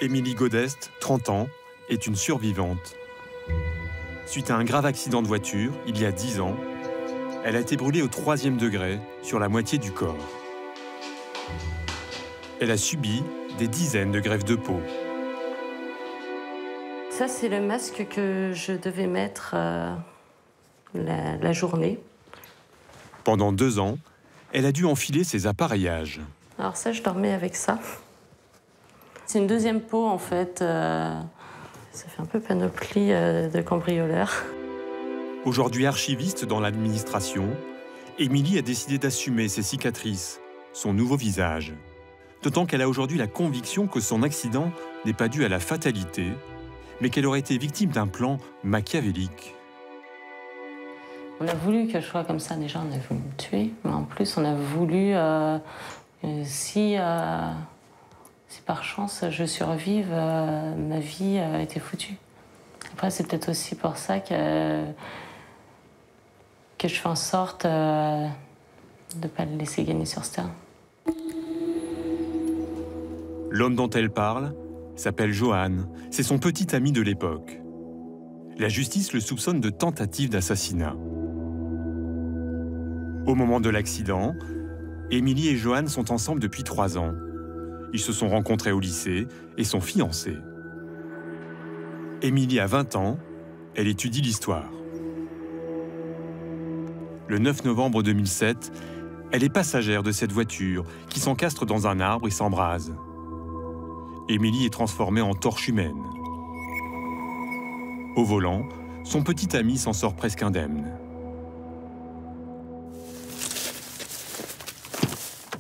Émilie Godest, 30 ans, est une survivante. Suite à un grave accident de voiture, il y a 10 ans, elle a été brûlée au 3e degré sur la moitié du corps. Elle a subi des dizaines de greffes de peau. Ça, c'est le masque que je devais mettre la journée. Pendant 2 ans, elle a dû enfiler ses appareillages. Alors ça, je dormais avec ça. C'est une deuxième peau, en fait. Ça fait un peu panoplie de cambrioleur. Aujourd'hui archiviste dans l'administration, Émilie a décidé d'assumer ses cicatrices, son nouveau visage. D'autant qu'elle a aujourd'hui la conviction que son accident n'est pas dû à la fatalité, mais qu'elle aurait été victime d'un plan machiavélique. On a voulu que je sois comme ça. Déjà, on a voulu me tuer. Mais en plus, on a voulu, si par chance je survive, ma vie était foutue. Après, c'est peut-être aussi pour ça que je fais en sorte de ne pas le laisser gagner sur ce terrain. L'homme dont elle parle s'appelle Johan. C'est son petit ami de l'époque. La justice le soupçonne de tentative d'assassinat. Au moment de l'accident, Émilie et Johan sont ensemble depuis 3 ans. Ils se sont rencontrés au lycée et sont fiancés. Émilie a 20 ans, elle étudie l'histoire. Le 9 novembre 2007, elle est passagère de cette voiture qui s'encastre dans un arbre et s'embrase. Émilie est transformée en torche humaine. Au volant, son petit ami s'en sort presque indemne.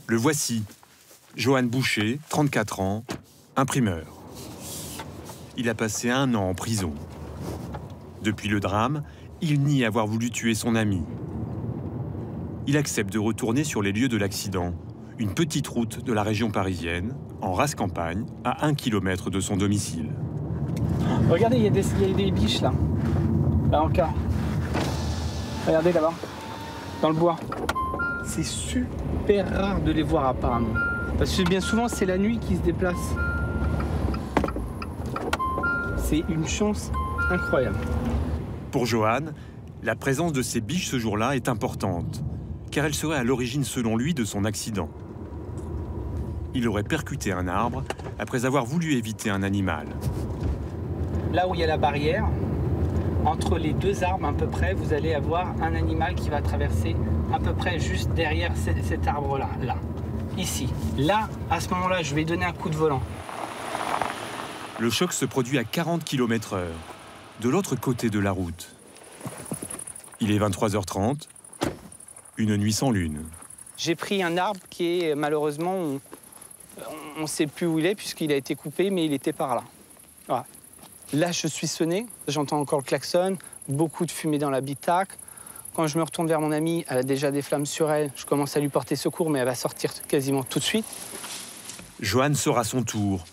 Le voici, Johan Boucher, 34 ans, imprimeur. Il a passé 1 an en prison. Depuis le drame, il nie avoir voulu tuer son ami. Il accepte de retourner sur les lieux de l'accident, une petite route de la région parisienne, en rase campagne, à 1 km de son domicile. Regardez, il y a des biches là. Là encore. Regardez là-bas, dans le bois. C'est super rare de les voir apparemment. Parce que bien souvent, c'est la nuit qu'ils se déplacent. C'est une chance incroyable. Pour Johan, la présence de ces biches ce jour-là est importante, car elle serait à l'origine, selon lui, de son accident. Il aurait percuté un arbre après avoir voulu éviter un animal. Là où il y a la barrière, entre les 2 arbres à peu près, vous allez avoir un animal qui va traverser à peu près juste derrière cet arbre-là, là, ici. Là, à ce moment-là, je vais donner un coup de volant. Le choc se produit à 40 km/h, de l'autre côté de la route. Il est 23h30, une nuit sans lune. J'ai pris un arbre qui est, malheureusement, on ne sait plus où il est puisqu'il a été coupé, mais il était par là. Voilà. Là, je suis sonné, j'entends encore le klaxon, beaucoup de fumée dans l'habitacle. Quand je me retourne vers mon amie, elle a déjà des flammes sur elle. Je commence à lui porter secours, mais elle va sortir quasiment tout de suite. Johan sort à son tour.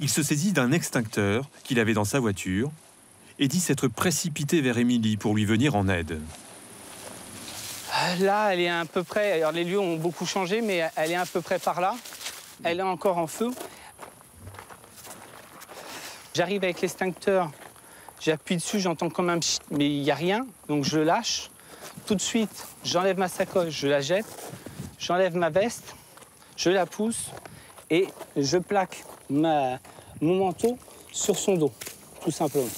Il se saisit d'un extincteur qu'il avait dans sa voiture et dit s'être précipité vers Émilie pour lui venir en aide. Là, elle est à peu près... Alors, les lieux ont beaucoup changé, mais elle est à peu près par là. Elle est encore en feu. J'arrive avec l'extincteur, j'appuie dessus, j'entends comme un pchit, mais il n'y a rien, donc je lâche. Tout de suite, j'enlève ma sacoche, je la jette, j'enlève ma veste, je la pousse et je plaque mon manteau sur son dos, tout simplement.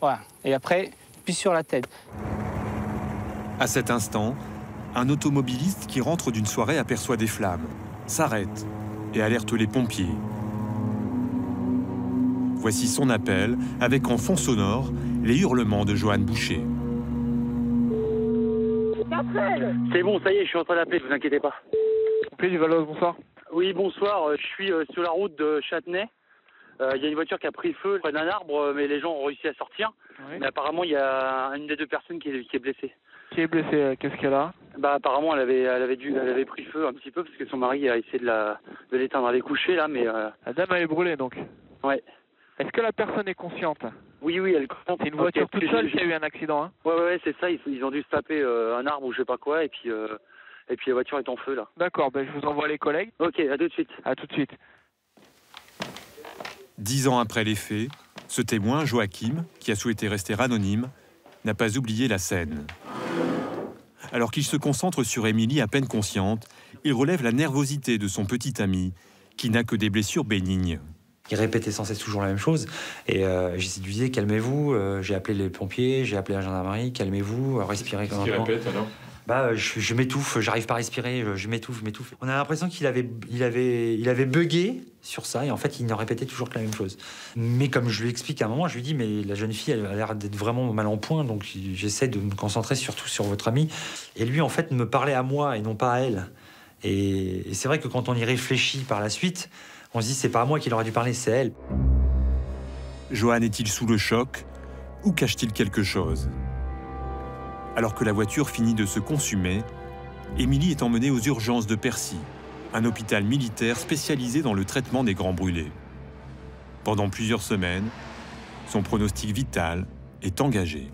Voilà, et après, puis sur la tête. À cet instant, un automobiliste qui rentre d'une soirée aperçoit des flammes, s'arrête et alerte les pompiers. Voici son appel, avec en fond sonore les hurlements de Johan Boucher. C'est bon, ça y est, je suis en train d'appeler, ne vous inquiétez pas. Appelez du Valois, bonsoir. Oui, bonsoir, je suis sur la route de Châtenay. Il y a une voiture qui a pris feu près d'un arbre, mais les gens ont réussi à sortir. Oui. Mais apparemment, il y a une des 2 personnes qui est blessée. Qui est blessée? Qu'est-ce qu'elle a? Bah, apparemment, elle avait pris feu un petit peu, parce que son mari a essayé de l'éteindre. Elle est couchée, là, mais... La dame, elle est brûlée, donc? Ouais. Est-ce que la personne est consciente? Oui, elle est consciente. C'est une voiture toute seule qui a eu un accident, hein? Ouais, c'est ça. Ils ont dû se taper un arbre ou je sais pas quoi, et puis la voiture est en feu, là. D'accord, je vous envoie les collègues. Ok, à tout de suite. À tout de suite. 10 ans après les faits, ce témoin, Joachim, qui a souhaité rester anonyme, n'a pas oublié la scène. Alors qu'il se concentre sur Émilie à peine consciente, il relève la nervosité de son petit ami, qui n'a que des blessures bénignes. Il répétait sans cesse toujours la même chose. Et je lui disais, calmez-vous, j'ai appelé les pompiers, j'ai appelé la gendarmerie, calmez-vous, respirez comme un Qu'est-ce qu'il répète alors? Je m'étouffe, j'arrive pas à respirer, je m'étouffe. On a l'impression qu'il avait bugué sur ça, et en fait, il ne répétait toujours que la même chose. Mais comme je lui explique à un moment, je lui dis, mais la jeune fille, elle a l'air d'être vraiment mal en point, donc j'essaie de me concentrer surtout sur votre amie. Et lui, en fait, me parlait à moi et non pas à elle. Et c'est vrai que quand on y réfléchit par la suite, on se dit, c'est pas à moi qu'il aurait dû parler, c'est elle. Johan est-il sous le choc ou cache-t-il quelque chose? Alors que la voiture finit de se consumer, Émilie est emmenée aux urgences de Percy, un hôpital militaire spécialisé dans le traitement des grands brûlés. Pendant plusieurs semaines, son pronostic vital est engagé.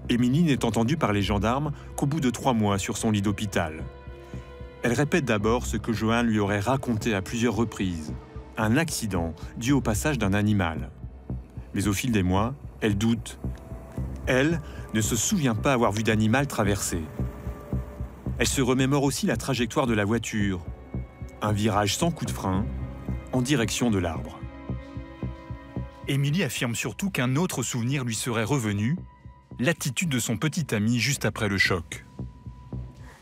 Émilie n'est entendue par les gendarmes qu'au bout de 3 mois sur son lit d'hôpital. Elle répète d'abord ce que Johan lui aurait raconté à plusieurs reprises, un accident dû au passage d'un animal. Mais au fil des mois, elle doute. Elle ne se souvient pas avoir vu d'animal traverser. Elle se remémore aussi la trajectoire de la voiture, un virage sans coup de frein, en direction de l'arbre. Émilie affirme surtout qu'un autre souvenir lui serait revenu, l'attitude de son petit ami juste après le choc.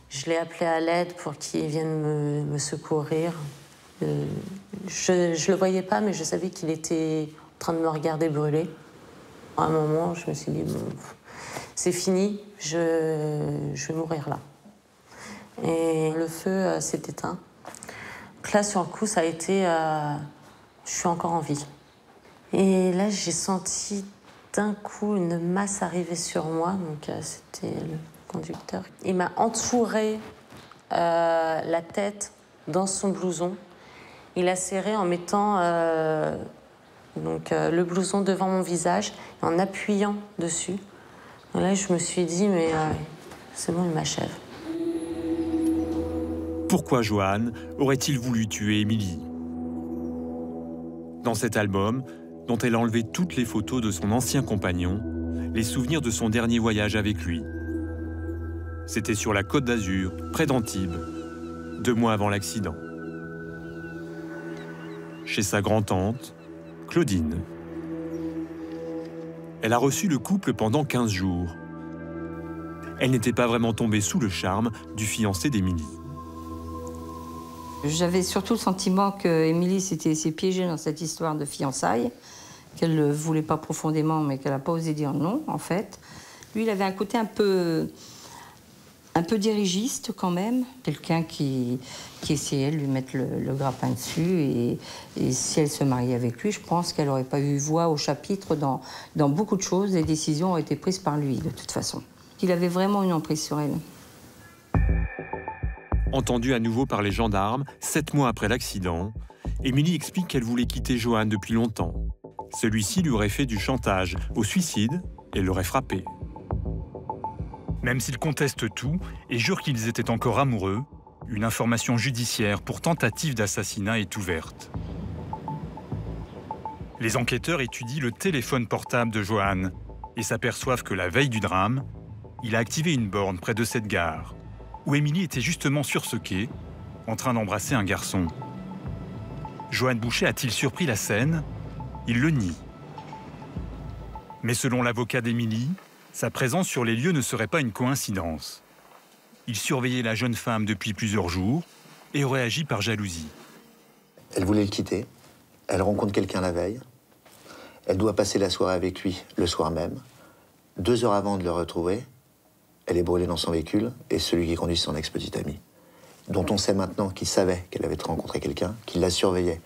Je l'ai appelé à l'aide pour qu'il vienne me secourir. Je ne le voyais pas, mais je savais qu'il était en train de me regarder brûler. À un moment, je me suis dit, bon, c'est fini, je vais mourir là. Et le feu s'est éteint. Donc là, sur le coup, ça a été... je suis encore en vie. Et là, j'ai senti d'un coup une masse arriver sur moi. Donc c'était le conducteur. Il m'a entouré la tête dans son blouson. Il a serré en mettant le blouson devant mon visage et en appuyant dessus. Et là, je me suis dit, mais c'est bon, il m'achève. Pourquoi Johan aurait-il voulu tuer Émilie? Dans cet album, dont elle a enlevé toutes les photos de son ancien compagnon, les souvenirs de son dernier voyage avec lui. C'était sur la Côte d'Azur, près d'Antibes, 2 mois avant l'accident. Chez sa grand-tante, Claudine. Elle a reçu le couple pendant 15 jours. Elle n'était pas vraiment tombée sous le charme du fiancé d'Émilie. J'avais surtout le sentiment qu'Émilie s'était laissée piéger dans cette histoire de fiançailles, qu'elle ne voulait pas profondément, mais qu'elle n'a pas osé dire non, en fait. Lui, il avait un côté un peu dirigiste, quand même. Quelqu'un qui essayait de lui mettre le grappin dessus. Et si elle se mariait avec lui, je pense qu'elle n'aurait pas eu voix au chapitre dans beaucoup de choses. Les décisions auraient été prises par lui, de toute façon. Il avait vraiment une emprise sur elle. Entendue à nouveau par les gendarmes, 7 mois après l'accident, Émilie explique qu'elle voulait quitter Johan depuis longtemps. Celui-ci lui aurait fait du chantage au suicide et l'aurait frappé. Même s'ils contestent tout et jurent qu'ils étaient encore amoureux, une information judiciaire pour tentative d'assassinat est ouverte. Les enquêteurs étudient le téléphone portable de Johan et s'aperçoivent que la veille du drame, il a activé une borne près de cette gare, où Émilie était justement sur ce quai, en train d'embrasser un garçon. Johan Boucher a-t-il surpris la scène? Il le nie. Mais selon l'avocat d'Émilie, sa présence sur les lieux ne serait pas une coïncidence. Il surveillait la jeune femme depuis plusieurs jours et aurait agi par jalousie. Elle voulait le quitter. Elle rencontre quelqu'un la veille. Elle doit passer la soirée avec lui le soir même. 2 heures avant de le retrouver, elle est brûlée dans son véhicule et celui qui conduit son ex-petite amie, dont on sait maintenant qu'il savait qu'elle avait rencontré quelqu'un, qu'il la surveillait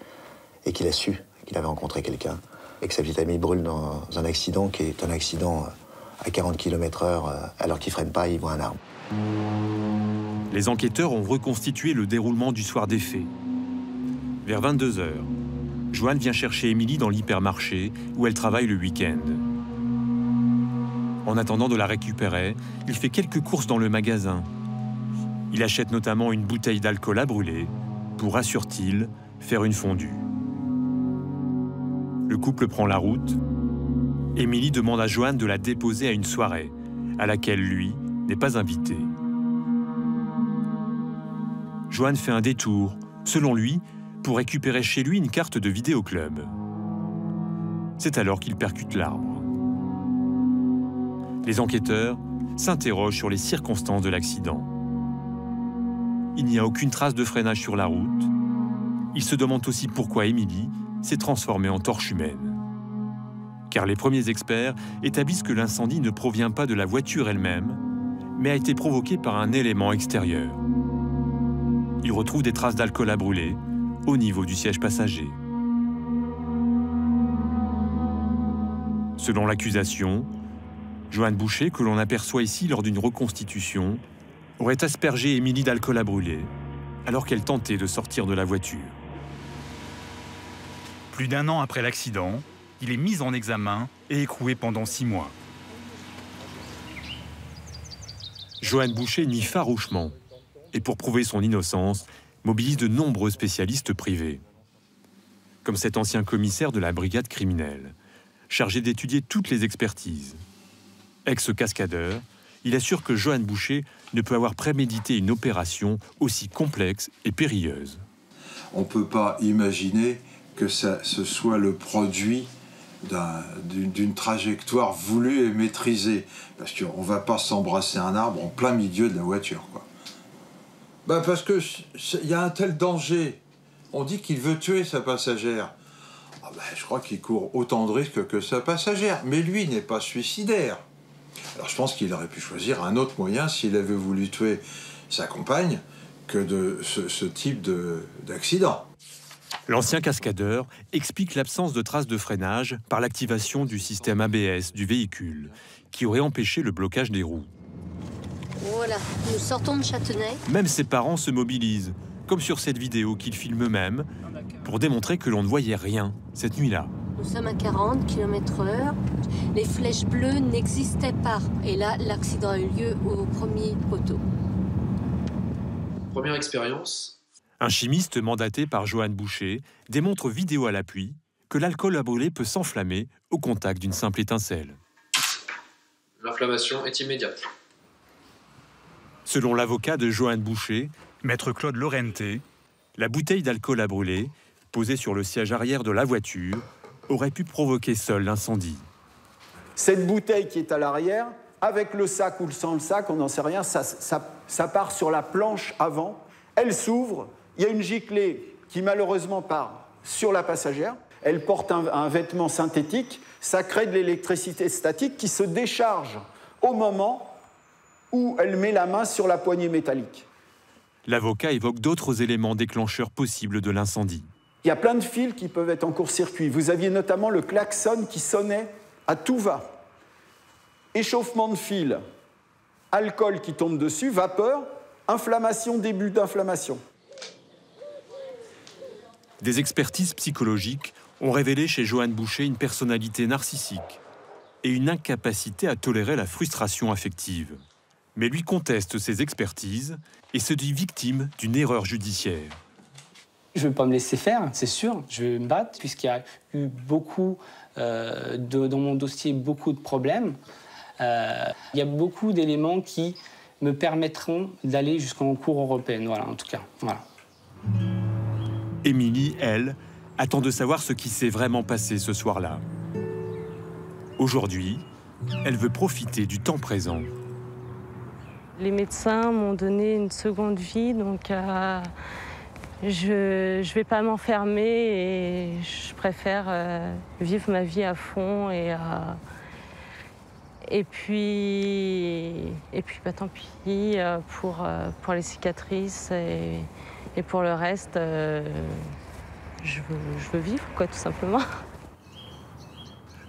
et qu'il a su qu'il avait rencontré quelqu'un et que sa petite amie brûle dans un accident qui est un accident à 40 km/h alors qu'il freine pas, il voit un arbre. Les enquêteurs ont reconstitué le déroulement du soir des faits. Vers 22 h, Johan vient chercher Émilie dans l'hypermarché où elle travaille le week-end. En attendant de la récupérer, il fait quelques courses dans le magasin. Il achète notamment une bouteille d'alcool à brûler pour, assure-t-il, faire une fondue. Le couple prend la route. Émilie demande à Joanne de la déposer à une soirée, à laquelle lui n'est pas invité. Joanne fait un détour, selon lui, pour récupérer chez lui une carte de vidéoclub. C'est alors qu'il percute l'arbre. Les enquêteurs s'interrogent sur les circonstances de l'accident. Il n'y a aucune trace de freinage sur la route. Ils se demandent aussi pourquoi Émilie s'est transformée en torche humaine. Car les premiers experts établissent que l'incendie ne provient pas de la voiture elle-même, mais a été provoqué par un élément extérieur. Ils retrouvent des traces d'alcool à brûler au niveau du siège passager. Selon l'accusation, Joanne Boucher, que l'on aperçoit ici lors d'une reconstitution, aurait aspergé Émilie d'alcool à brûler alors qu'elle tentait de sortir de la voiture. Plus d'1 an après l'accident, il est mis en examen et écroué pendant 6 mois. Joanne Boucher nie farouchement et pour prouver son innocence, mobilise de nombreux spécialistes privés. Comme cet ancien commissaire de la brigade criminelle, chargé d'étudier toutes les expertises. Ex-cascadeur, il assure que Joanne Boucher ne peut avoir prémédité une opération aussi complexe et périlleuse. On ne peut pas imaginer que ce soit le produit d'une trajectoire voulue et maîtrisée. Parce qu'on ne va pas s'embrasser un arbre en plein milieu de la voiture, quoi. Ben parce qu'il y a un tel danger. On dit qu'il veut tuer sa passagère. Ah ben, je crois qu'il court autant de risques que sa passagère. Mais lui n'est pas suicidaire. Alors je pense qu'il aurait pu choisir un autre moyen s'il avait voulu tuer sa compagne que de ce type d'accident. L'ancien cascadeur explique l'absence de traces de freinage par l'activation du système ABS du véhicule, qui aurait empêché le blocage des roues. Voilà, nous sortons de Châtenay. Même ses parents se mobilisent, comme sur cette vidéo qu'ils filment eux-mêmes, pour démontrer que l'on ne voyait rien cette nuit-là. Nous sommes à 40 km/h. Les flèches bleues n'existaient pas. Et là, l'accident a eu lieu au premier poteau. Première expérience. Un chimiste mandaté par Joanne Boucher démontre vidéo à l'appui que l'alcool à brûler peut s'enflammer au contact d'une simple étincelle. L'inflammation est immédiate. Selon l'avocat de Joanne Boucher, Maître Claude Lorente, la bouteille d'alcool à brûler, posée sur le siège arrière de la voiture, aurait pu provoquer seule l'incendie. Cette bouteille qui est à l'arrière, avec le sac ou sans le sac, on n'en sait rien, ça part sur la planche avant, elle s'ouvre, il y a une giclée qui malheureusement part sur la passagère, elle porte un vêtement synthétique, ça crée de l'électricité statique qui se décharge au moment où elle met la main sur la poignée métallique. L'avocat évoque d'autres éléments déclencheurs possibles de l'incendie. Il y a plein de fils qui peuvent être en court-circuit. Vous aviez notamment le klaxon qui sonnait à tout va. Échauffement de fil, alcool qui tombe dessus, vapeur, inflammation, début d'inflammation. Des expertises psychologiques ont révélé chez Joanne Boucher une personnalité narcissique et une incapacité à tolérer la frustration affective. Mais lui conteste ces expertises et se dit victime d'une erreur judiciaire. Je ne vais pas me laisser faire, c'est sûr. Je vais me battre, puisqu'il y a eu beaucoup, dans mon dossier, beaucoup de problèmes. Il y a beaucoup d'éléments qui me permettront d'aller jusqu'en cour européenne, voilà, en tout cas. Voilà. Émilie, elle, attend de savoir ce qui s'est vraiment passé ce soir-là. Aujourd'hui, elle veut profiter du temps présent. Les médecins m'ont donné une seconde vie, donc je ne vais pas m'enfermer et je préfère vivre ma vie à fond et puis bah, tant pis pour les cicatrices et pour le reste, je veux vivre, quoi, tout simplement.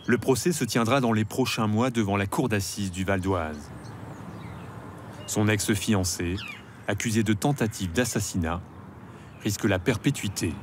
Le procès se tiendra dans les prochains mois devant la cour d'assises du Val d'Oise. Son ex-fiancé, accusé de tentative d'assassinat, risque la perpétuité.